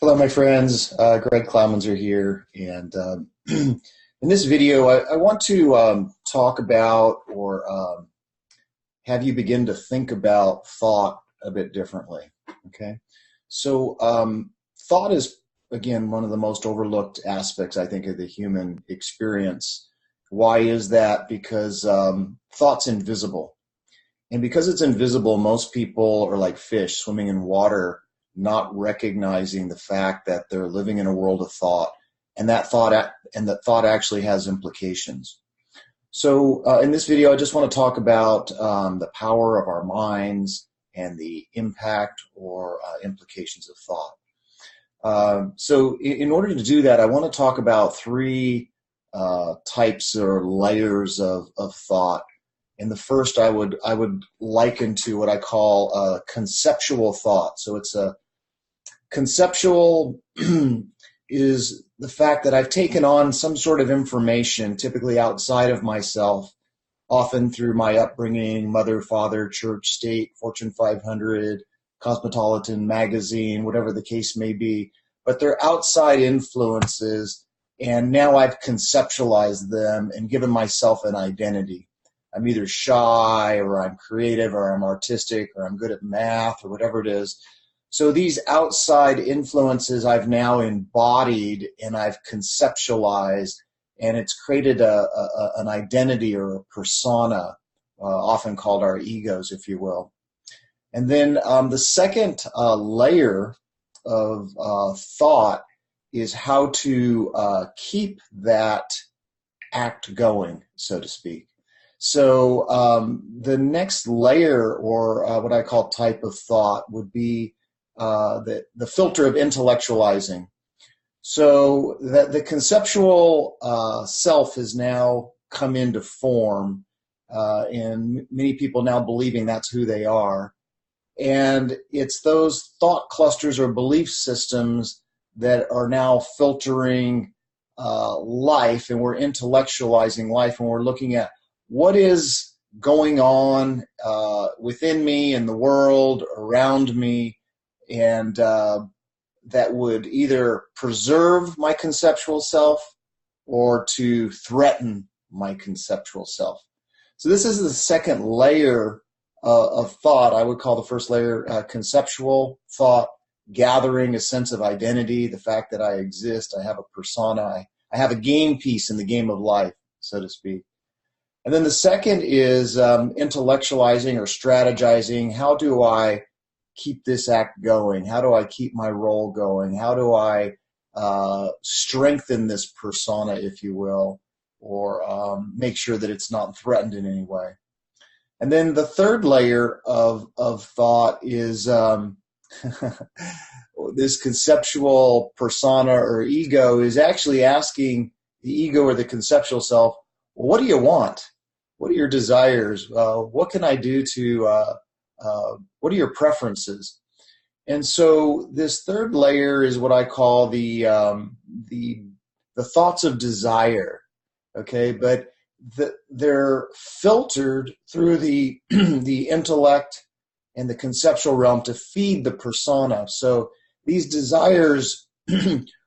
Hello, my friends. Greg Clowminzer here, and in this video, I want to talk about or have you begin to think about thought a bit differently. Okay, so thought is again one of the most overlooked aspects, I think, of the human experience. Why is that? Because thought's invisible, and because it's invisible, most people are like fish swimming in water, not recognizing the fact that they're living in a world of thought, and that thought actually has implications. So in this video, I just want to talk about the power of our minds and the impact or implications of thought. So in order to do that, I want to talk about three types or layers of thought. And the first I would liken to what I call conceptual thought. So it's a conceptual is the fact that I've taken on some sort of information, typically outside of myself, often through my upbringing, mother, father, church, state, Fortune 500, Cosmopolitan magazine, whatever the case may be. But they're outside influences, and now I've conceptualized them and given myself an identity. I'm either shy, or I'm creative, or I'm artistic, or I'm good at math, or whatever it is. So these outside influences I've now embodied and I've conceptualized, and it's created an identity or a persona, often called our egos, if you will. And then the second layer of thought is how to keep that act going, so to speak. So the next layer, or what I call type of thought, would be the filter of intellectualizing. So that the conceptual self has now come into form, and many people now believing that's who they are. And it's those thought clusters or belief systems that are now filtering life, and we're intellectualizing life, and we're looking at what is going on within me and the world around me, and that would either preserve my conceptual self or to threaten my conceptual self. So this is the second layer of thought. I would call the first layer conceptual thought, gathering a sense of identity, the fact that I exist, I have a persona, I have a game piece in the game of life, so to speak. And then the second is intellectualizing or strategizing. How do I keep this act going? How do I keep my role going? How do I strengthen this persona, if you will, or make sure that it's not threatened in any way? And then the third layer of thought is this conceptual persona or ego is actually asking the ego or the conceptual self, well, what do you want? What are your desires? What can I do to what are your preferences? And so this third layer is what I call the thoughts of desire. Okay, but they're filtered through the the intellect and the conceptual realm to feed the persona. So these desires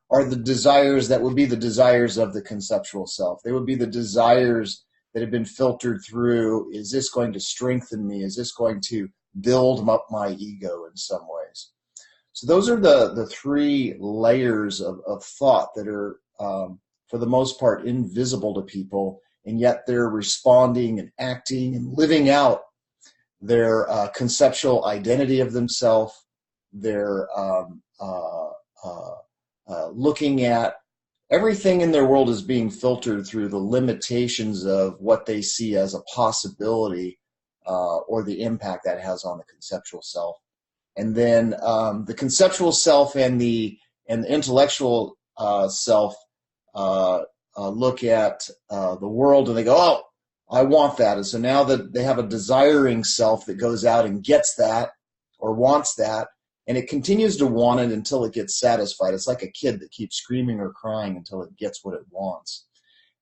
are the desires that would be the desires of the conceptual self. They would be the desires that have been filtered through, is this going to strengthen me? Is this going to build up my ego in some ways? So those are the three layers of thought that are, for the most part, invisible to people, and yet they're responding and acting and living out their conceptual identity of themselves. They're looking at everything in their world is being filtered through the limitations of what they see as a possibility or the impact that has on the conceptual self. And then the conceptual self and the intellectual self look at the world and they go, oh, I want that. And so now that they have a desiring self that goes out and gets that or wants that, and it continues to want it until it gets satisfied. It's like a kid that keeps screaming or crying until it gets what it wants.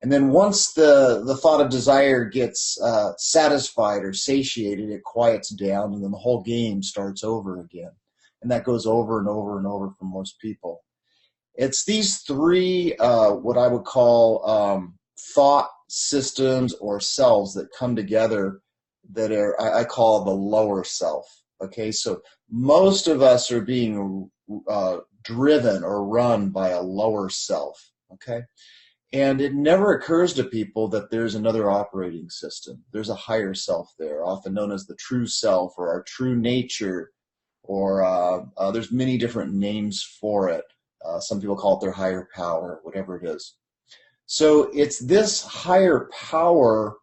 And then once the thought of desire gets satisfied or satiated, it quiets down, and then the whole game starts over again. and that goes over and over and over for most people. It's these three, what I would call thought systems or selves that come together that are, I call the lower self. Okay, so most of us are being driven or run by a lower self. Okay, and it never occurs to people that there's another operating system. There's a higher self there, often known as the true self or our true nature, or there's many different names for it. Some people call it their higher power, whatever it is. So it's this higher power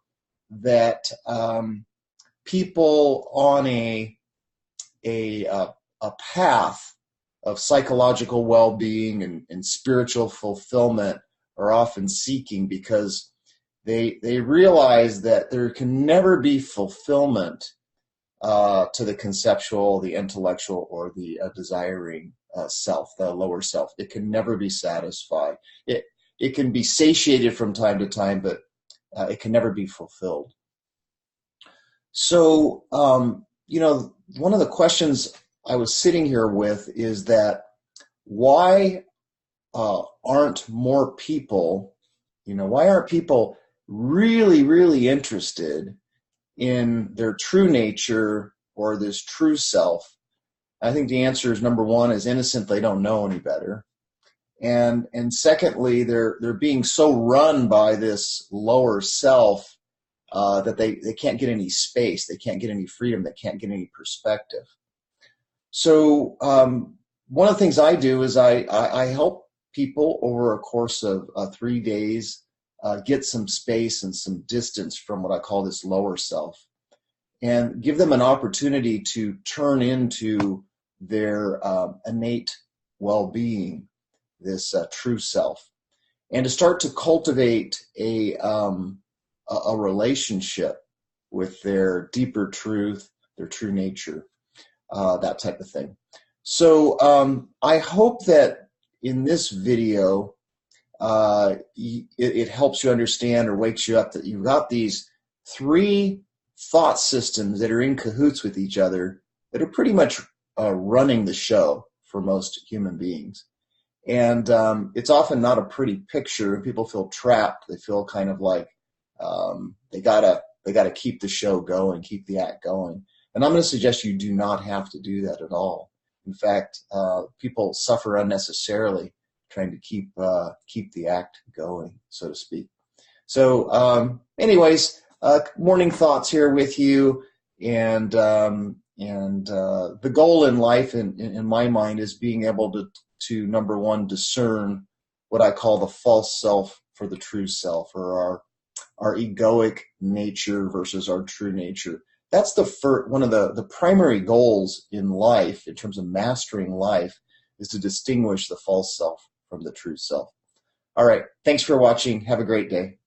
that people on a path of psychological well-being and spiritual fulfillment are often seeking, because they realize that there can never be fulfillment to the conceptual, the intellectual, or the desiring self, the lower self. It can never be satisfied. It can be satiated from time to time, but it can never be fulfilled. So, one of the questions I was sitting here with is that why aren't more people, why aren't people really, really interested in their true nature or this true self? I think the answer is, number one, is innocent. They don't know any better. And secondly, they're being so run by this lower self that they can't get any space, they can't get any freedom, they can't get any perspective. So one of the things I do is I help people over a course of 3 days get some space and some distance from what I call this lower self, and give them an opportunity to turn into their innate well-being, this true self, and to start to cultivate a relationship with their deeper truth, their true nature, that type of thing. So I hope that in this video it helps you understand or wakes you up that you've got these three thought systems that are in cahoots with each other that are pretty much running the show for most human beings. And it's often not a pretty picture, and people feel trapped. They feel kind of like they gotta keep the show going, keep the act going. And I'm going to suggest you do not have to do that at all. In fact, people suffer unnecessarily trying to keep the act going, so to speak. So, anyways, morning thoughts here with you, and the goal in life, in my mind, is being able to number one, discern what I call the false self for the true self, or our egoic nature versus our true nature. That's one of the primary goals in life, in terms of mastering life, is to distinguish the false self from the true self. All right, thanks for watching. Have a great day.